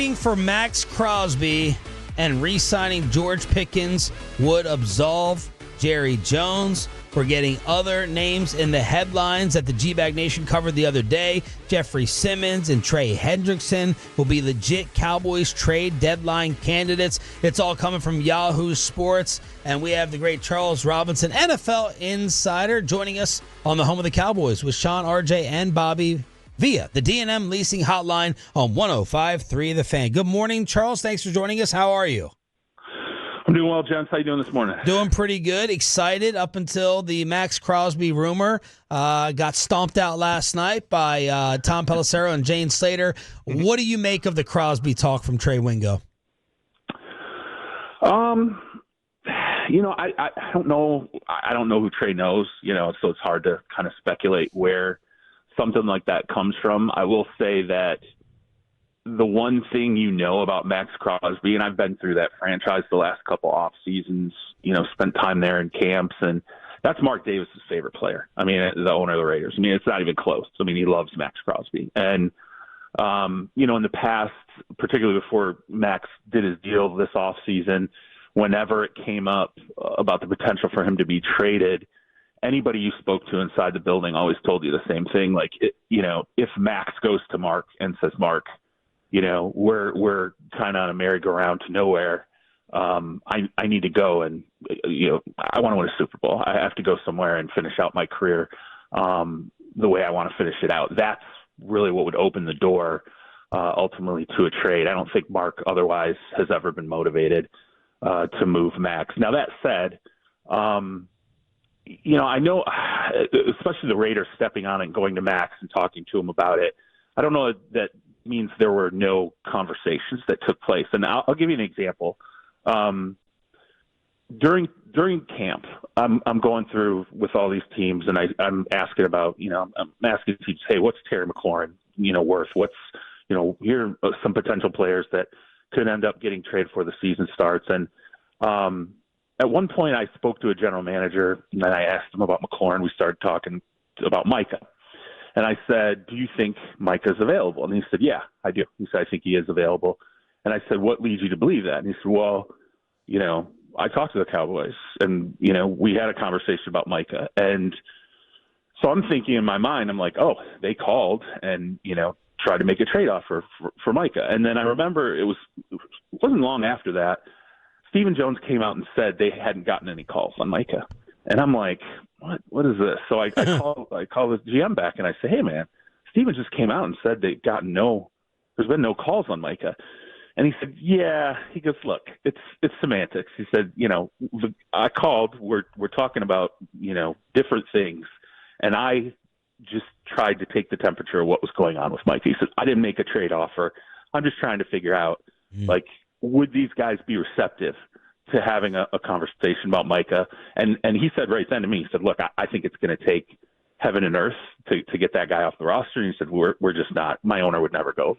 trading for Maxx Crosby and re-signing George Pickens would absolve Jerry Jones. We're getting other names in the headlines that the G-Bag Nation covered the other day. Jeffrey Simmons and Trey Hendrickson will be legit Cowboys trade deadline candidates. It's all coming from Yahoo Sports. And we have the great Charles Robinson, NFL insider, joining us on the home of the Cowboys with Shan, RJ, and Bobby via the D&M Leasing Hotline on 105.3 The Fan. Good morning, Charles. Thanks for joining us. How are you? I'm doing well, gents. How you doing this morning? Doing pretty good. Excited up until the Maxx Crosby rumor got stomped out last night by Tom Pelissero and Jane Slater. What do you make of the Crosby talk from Trey Wingo? I don't know. I don't know who Trey knows, so it's hard to kind of speculate where something like that comes from. I will say that the one thing about Maxx Crosby, and I've been through that franchise the last couple off seasons, spent time there in camps, and that's Mark Davis's favorite player. I mean, the owner of the Raiders. I mean, it's not even close. I mean, he loves Maxx Crosby. And, in the past, particularly before Max did his deal this off season, whenever it came up about the potential for him to be traded, anybody you spoke to inside the building always told you the same thing. Like, if Max goes to Mark and says, Mark, we're kind of on a merry-go-round to nowhere. I need to go and, I want to win a Super Bowl. I have to go somewhere and finish out my career the way I want to finish it out. That's really what would open the door ultimately to a trade. I don't think Mark otherwise has ever been motivated to move Max. Now, that said, I know, especially the Raiders stepping on and going to Max and talking to him about it. I don't know that means there were no conversations that took place. And I'll give you an example. During camp, I'm going through with all these teams, and I'm asking about, I'm asking teams, hey, what's Terry McLaurin, worth? What's, here are some potential players that could end up getting traded before the season starts. And at one point, I spoke to a general manager, and then I asked him about McLaurin. We started talking about Micah. And I said, do you think Micah's available? And he said, yeah, I do. He said, I think he is available. And I said, what leads you to believe that? And he said, well, I talked to the Cowboys, and, we had a conversation about Micah. And so I'm thinking in my mind, I'm like, oh, they called and, tried to make a trade offer for Micah. And then I remember it wasn't long after that, Stephen Jones came out and said they hadn't gotten any calls on Micah. And I'm like, what is this? So I call the GM back and I say, hey man, Stephen just came out and said there's been no calls on Micah. And he said, yeah. He goes, look, it's semantics. He said, I called. We're talking about different things, and I just tried to take the temperature of what was going on with Micah. He said, I didn't make a trade offer. I'm just trying to figure out, would these guys be receptive to having a conversation about Micah? And he said right then to me, he said, look, I think it's going to take heaven and earth to get that guy off the roster. And he said, we're just not, my owner would never go,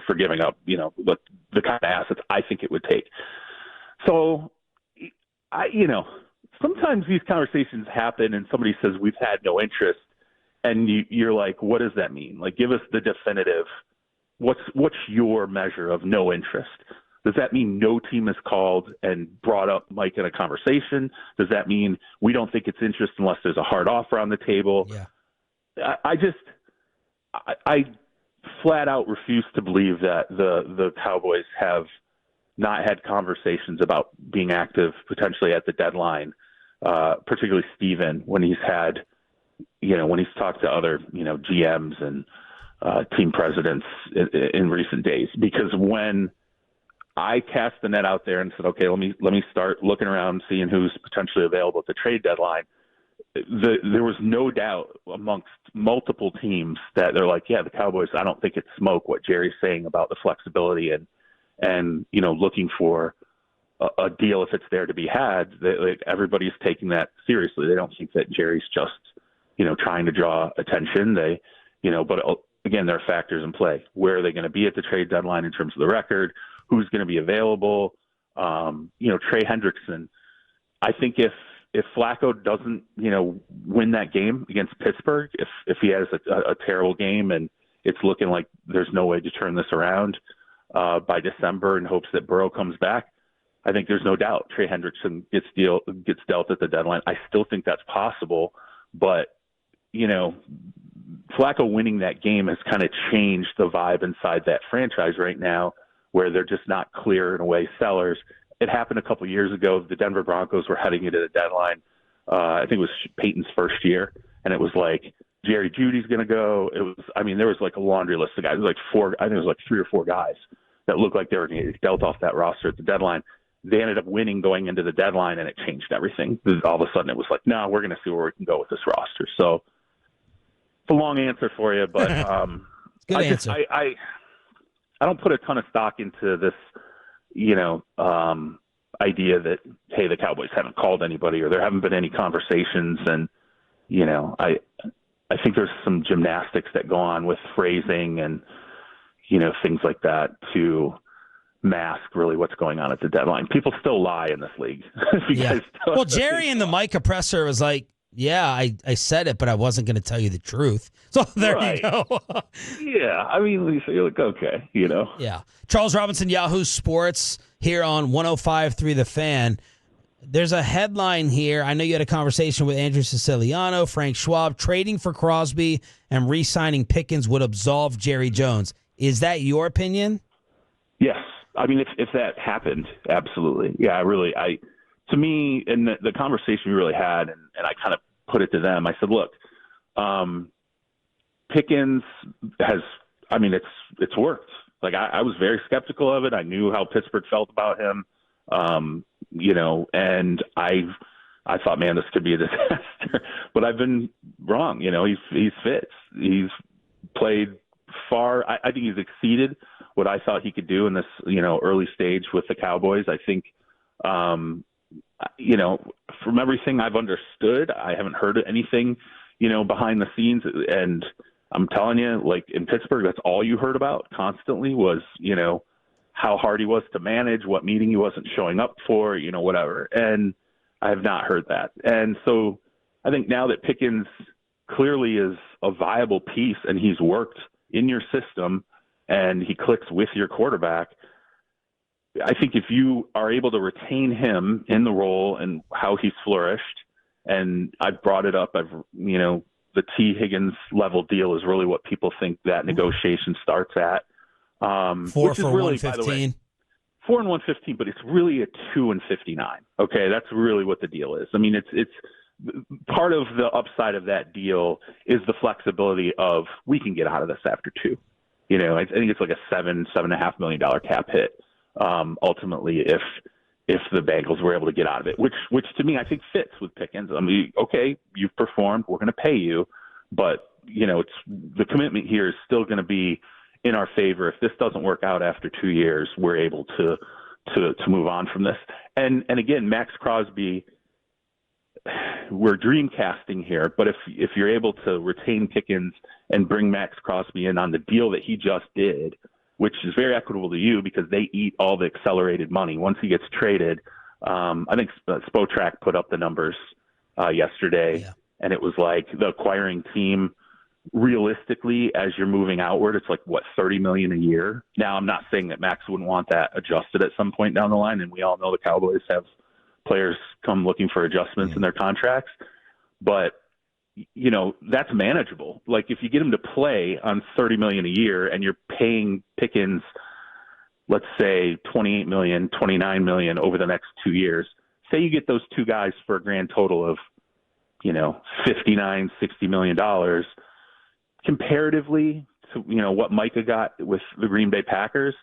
for giving up, the kind of assets I think it would take. So sometimes these conversations happen and somebody says, we've had no interest. And you're like, what does that mean? Like, give us the definitive, what's your measure of no interest? Does that mean no team has called and brought up Mike in a conversation? Does that mean we don't think it's interest unless there's a hard offer on the table? Yeah. I flat out refuse to believe that the Cowboys have not had conversations about being active potentially at the deadline, particularly Steven, when he's had, when he's talked to other, GMs and team presidents in recent days. Because when I cast the net out there and said, okay, let me start looking around, seeing who's potentially available at the trade deadline, there was no doubt amongst multiple teams that they're like, yeah, the Cowboys, I don't think it's smoke what Jerry's saying about the flexibility and looking for a deal if it's there to be had. Everybody's taking that seriously. They don't think that Jerry's just, trying to draw attention. But again, there are factors in play. Where are they going to be at the trade deadline in terms of the record? Who's going to be available? Trey Hendrickson. I think if Flacco doesn't, win that game against Pittsburgh, if he has a terrible game and it's looking like there's no way to turn this around, by December in hopes that Burrow comes back, I think there's no doubt Trey Hendrickson gets dealt at the deadline. I still think that's possible, but Flacco winning that game has kind of changed the vibe inside that franchise right now, where they're just not clear in a way sellers. It happened a couple years ago. The Denver Broncos were heading into the deadline. I think it was Peyton's first year, and it was like Jerry Jeudy's going to go. There was like a laundry list of guys. It was like I think it was like 3 or 4 guys that looked like they were going to get dealt off that roster at the deadline. They ended up winning going into the deadline, and it changed everything. All of a sudden, it was like, no, we're going to see where we can go with this roster. So it's a long answer for you, but good answer. I don't put a ton of stock into this, idea that, hey, the Cowboys haven't called anybody or there haven't been any conversations. And, I think there's some gymnastics that go on with phrasing and, things like that to mask really what's going on at the deadline. People still lie in this league. Yeah. Well, Jerry in the mic oppressor was like, yeah, I said it, but I wasn't going to tell you the truth. So there you go. Yeah. Lisa, you're like, okay, Yeah. Charles Robinson, Yahoo Sports, here on 105.3 The Fan. There's a headline here. I know you had a conversation with Andrew Siciliano, Frank Schwab. Trading for Crosby and re-signing Pickens would absolve Jerry Jones. Is that your opinion? Yes. If that happened, absolutely. Yeah, to me, in the conversation we really had, and I kind of put it to them, I said, look, Pickens has, it's worked. Like, I was very skeptical of it. I knew how Pittsburgh felt about him, and I thought, man, this could be a disaster. But I've been wrong. He's fit. He's played far. I think he's exceeded what I thought he could do in this, early stage with the Cowboys. I think, from everything I've understood, I haven't heard anything, behind the scenes. And I'm telling you, like in Pittsburgh, that's all you heard about constantly was, how hard he was to manage, what meeting he wasn't showing up for, whatever. And I have not heard that. And so I think now that Pickens clearly is a viable piece and he's worked in your system and he clicks with your quarterback, I think if you are able to retain him in the role and how he's flourished, and I've brought it up, the T. Higgins level deal is really what people think that negotiation starts at. 4 for really, 115. 4 and 115, but it's really a 2 and 59. Okay, that's really what the deal is. It's part of the upside of that deal is the flexibility of we can get out of this after 2. I think it's like a $7.5 million cap hit. Ultimately, if the Bengals were able to get out of it, which to me I think fits with Pickens. Okay, you've performed, we're going to pay you, but it's the commitment here is still going to be in our favor. If this doesn't work out after 2 years, we're able to move on from this. And again, Maxx Crosby, we're dream casting here, but if you're able to retain Pickens and bring Maxx Crosby in on the deal that he just did, which is very equitable to you because they eat all the accelerated money once he gets traded. I think Spotrac put up the numbers yesterday, and it was like the acquiring team, realistically, as you're moving outward, it's like, $30 million a year? Now, I'm not saying that Max wouldn't want that adjusted at some point down the line, and we all know the Cowboys have players come looking for adjustments in their contracts, but that's manageable. Like if you get him to play on $30 million a year and you're paying Pickens, let's say $28 million, $29 million over the next 2 years, say you get those two guys for a grand total of, $59, $60 million comparatively to, what Micah got with the Green Bay Packers.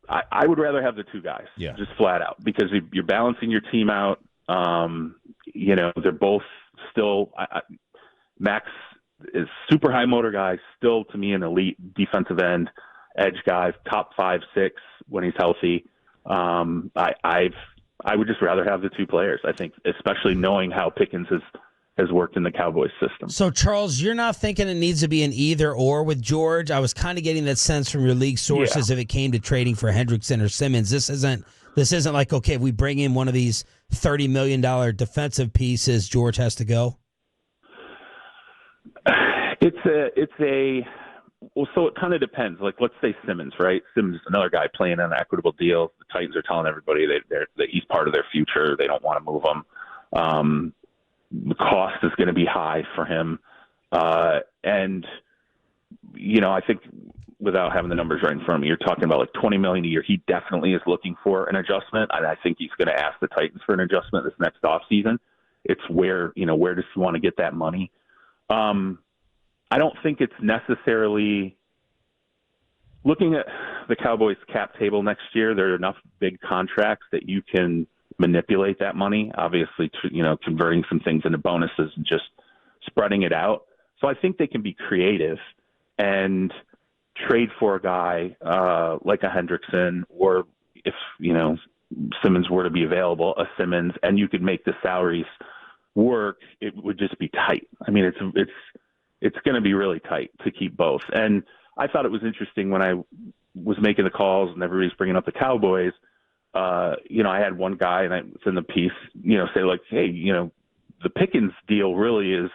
I would rather have the two guys, just flat out, because you're balancing your team out. They're both still Max is super high motor guy, still to me an elite defensive end, edge guy, top 5, 6 when he's healthy. I would just rather have the two players, I think, especially knowing how Pickens has worked in the Cowboys system. So, Charles, you're not thinking it needs to be an either or with George? I was kind of getting that sense from your league sources if it came to trading for Hendrickson or Simmons. This isn't like, okay, if we bring in one of these $30 million defensive pieces, George has to go? Well, so it kind of depends. Like, let's say Simmons, right? Simmons is another guy playing on an equitable deal. The Titans are telling everybody that he's part of their future. They don't want to move him. The cost is going to be high for him. And, I think without having the numbers right in front of me, you're talking about like $20 million a year. He definitely is looking for an adjustment. And I think he's going to ask the Titans for an adjustment this next offseason. It's where does he want to get that money? I don't think it's necessarily looking at the Cowboys cap table next year. There are enough big contracts that you can manipulate that money, obviously, converting some things into bonuses and just spreading it out. So I think they can be creative and trade for a guy like a Hendrickson, or if, Simmons were to be available, a Simmons, and you could make the salaries work. It would just be tight. I mean, it's going to be really tight to keep both. And I thought it was interesting when I was making the calls and everybody's bringing up the Cowboys. I had one guy, and it's in the piece, say like, hey, the Pickens deal really is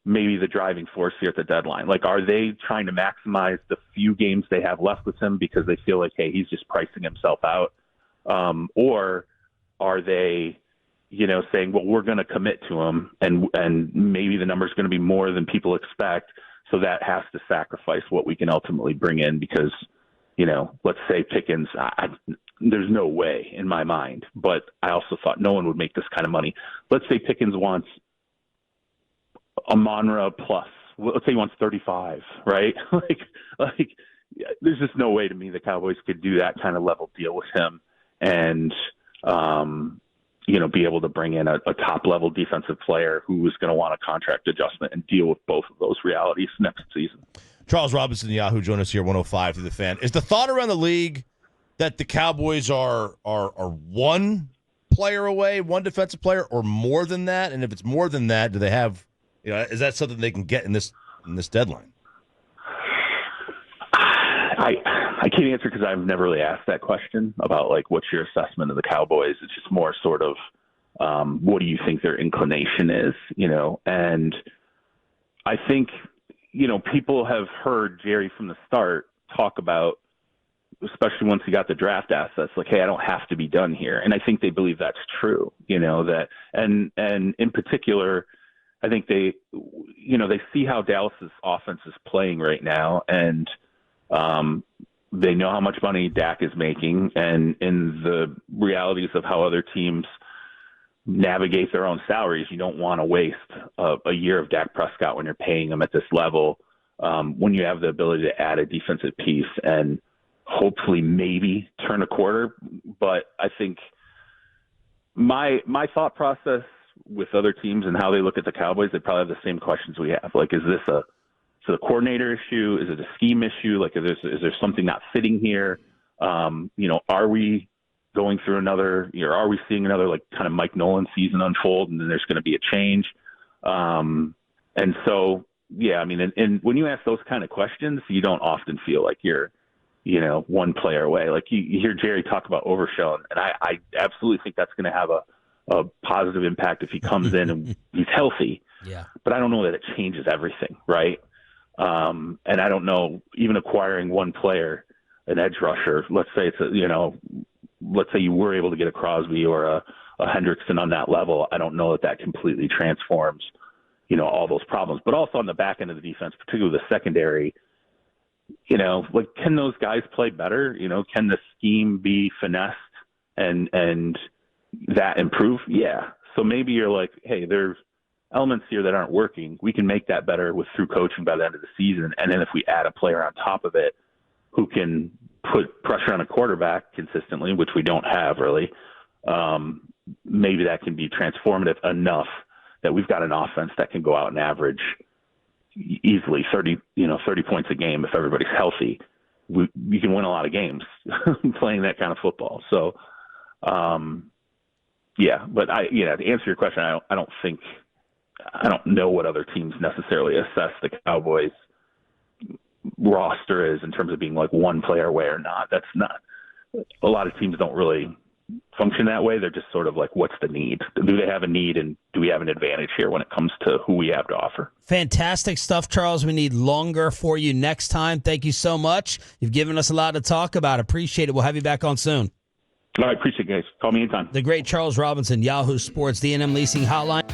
maybe the driving force here at the deadline. Like, are they trying to maximize the few games they have left with him because they feel like, hey, he's just pricing himself out? Or are they, saying, well, we're going to commit to him, and maybe the number is going to be more than people expect, so that has to sacrifice what we can ultimately bring in because, let's say Pickens, there's no way in my mind, but I also thought no one would make this kind of money. Let's say Pickens wants a Monra plus. Let's say he wants 35, right? like there's just no way to me the Cowboys could do that kind of level deal with him and, be able to bring in a top-level defensive player who is going to want a contract adjustment and deal with both of those realities next season. Charles Robinson, Yahoo, join us here, 105 through the Fan. Is the thought around the league that the Cowboys are one player away, one defensive player, or more than that? And if it's more than that, do they have, is that something they can get in this deadline? I can't answer because I've never really asked that question about, like, what's your assessment of the Cowboys? It's just more sort of, what do you think their inclination is, And I think, people have heard Jerry from the start talk about, especially once he got the draft assets, like, hey, I don't have to be done here. And I think they believe that's true, that, and in particular, I think they see how Dallas's offense is playing right now, and they know how much money Dak is making, and in the realities of how other teams navigate their own salaries, you don't want to waste a year of Dak Prescott when you're paying him at this level, when you have the ability to add a defensive piece and hopefully maybe turn a quarter. But I think my thought process with other teams and how they look at the Cowboys, they probably have the same questions we have. Like, is this a coordinator issue? Is it a scheme issue? Like, is there something not fitting here? Are we going through are we seeing another, like, kind of Mike Nolan season unfold, and then there's going to be a change? And so, yeah, I mean, and when you ask those kind of questions, you don't often feel like you're, one player away. Like, you hear Jerry talk about Overshown, and I absolutely think that's going to have a positive impact if he comes in and he's healthy. Yeah. But I don't know that it changes everything, right? And I don't know, even acquiring one player, an edge rusher, let's say let's say you were able to get a Crosby or a Hendrickson on that level. I don't know that completely transforms, all those problems. But also on the back end of the defense, particularly the secondary, like, can those guys play better? Can the scheme be finessed and that improve? Yeah. So maybe you're like, hey, there's elements here that aren't working. We can make that better through coaching by the end of the season. And then if we add a player on top of it who can put pressure on a quarterback consistently, which we don't have really, maybe that can be transformative enough that we've got an offense that can go out and average easily 30 points a game if everybody's healthy. We can win a lot of games playing that kind of football. So, yeah, but to answer your question, I don't know what other teams necessarily assess the Cowboys roster is in terms of being like one player away or not. That's not, a lot of teams don't really function that way. They're just sort of like, what's the need? Do they have a need, and do we have an advantage here when it comes to who we have to offer? Fantastic stuff, Charles. We need longer for you next time. Thank you so much. You've given us a lot to talk about. Appreciate it. We'll have you back on soon. All right, appreciate it, guys. Call me anytime. The great Charles Robinson, Yahoo Sports, D&M Leasing Hotline.